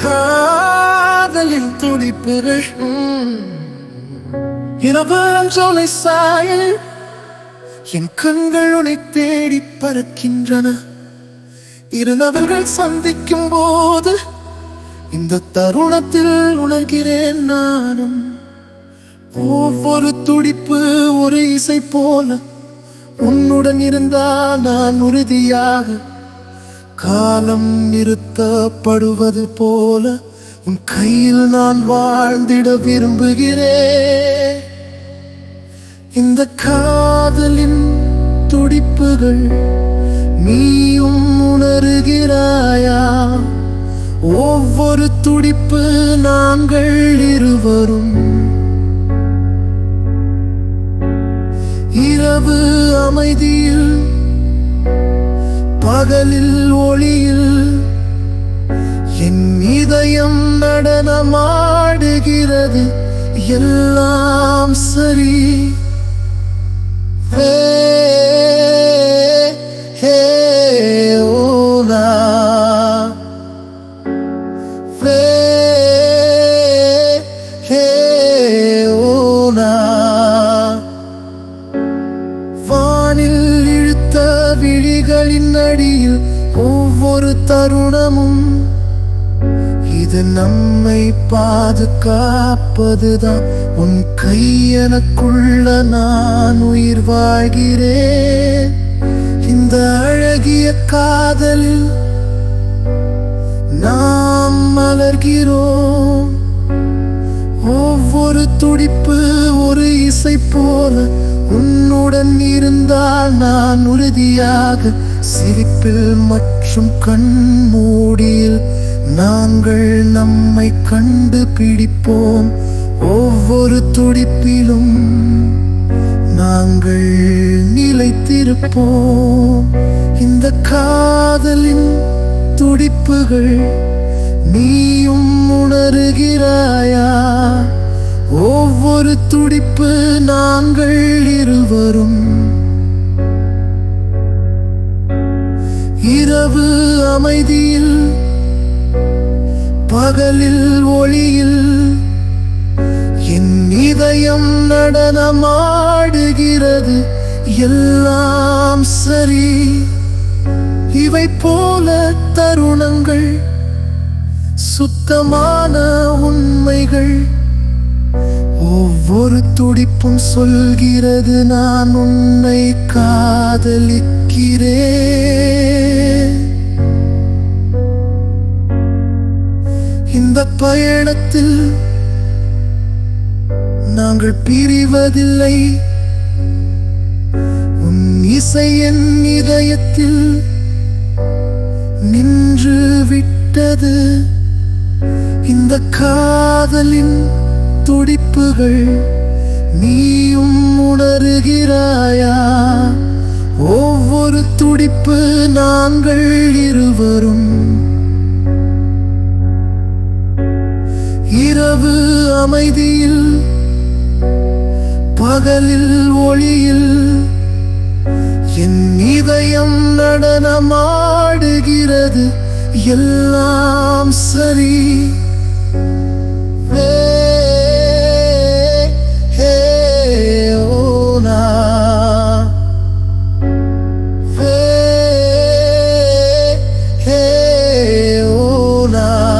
காதலின் துடிப்புகள் இரவஞ்சோலை சாயல் என் கண்கள் உன்னை தேடி பறக்கின்றன. இருந்தவர்கள் சந்திக்கும் போது இந்த தருணத்தில் உணர்கிறேன் நானும். ஒவ்வொரு துடிப்பு ஒரு இசை போல உன்னுடன் இருந்தால் நான் உறுதியாக காலம் நிறுத்தப்படுவது போல உன் கையில் நான் வாழ்ந்திட விரும்புகிறேன். இந்த காதலின் துடிப்புகள் நீயும் உணர்கிறாயா? ஒவ்வொரு துடிப்பு நாங்கள் இருவரும். இரவு அமைதியில் பகலில் ஒளியில் என் இதயம் நடனமாடுகிறது. எல்லாம் சரி. ஹே ஹே ஓலா ஹே ஹே ஓலா. வானில் இழுத்த விழிகளின் அடியில் ஒவ்வொரு தருணமும் இது நம்மை பாதுகாப்பதுதான். உன் கையெனக்குள்ள நான் உயிர் வாழ்கிறேன். இந்த அழகிய காதலில் நாம் மலர்கிறோம். ஒவ்வொரு துடிப்பு ஒரு இசை போல உன்னுடன் இருந்தால் நான் உறுதியாக சிரிப்பில் மற்றும் கண்மூடியில் நாங்கள் நம்மை கண்டுபிடிப்போம். ஒவ்வொரு துடிப்பிலும் நாங்கள் நிலைத்திருப்போம். இந்த காதலின் துடிப்புகள் நீயும் உணர்கிறாயா? ஒவ்வொரு துடிப்பு நாங்கள் இருவரும். இரவு அமைதியில் பகலில் ஒளியில் என் இதயம் நடனமாடுகிறது. எல்லாம் சரி. இவை போல தருணங்கள் சுத்தமான உண்மைகள். ஒவ்வொரு துடிப்பும் சொல்கிறது நான் உன்னை காதலிக்கிறேன். இந்த பயணத்தில் நாங்கள் பிரிவதில்லை. உன் இசை என் இதயத்தில் நின்று விட்டது. இந்த காதலின் துடிப்புகள் நீயும் உணர்கிறாயா? ஒவ்வொரு துடிப்பு நாங்கள் இருவரும். இரவு அமைதியில் பகலில் ஒளியில் என் இதயம் நடனமாடுகிறது. எல்லாம்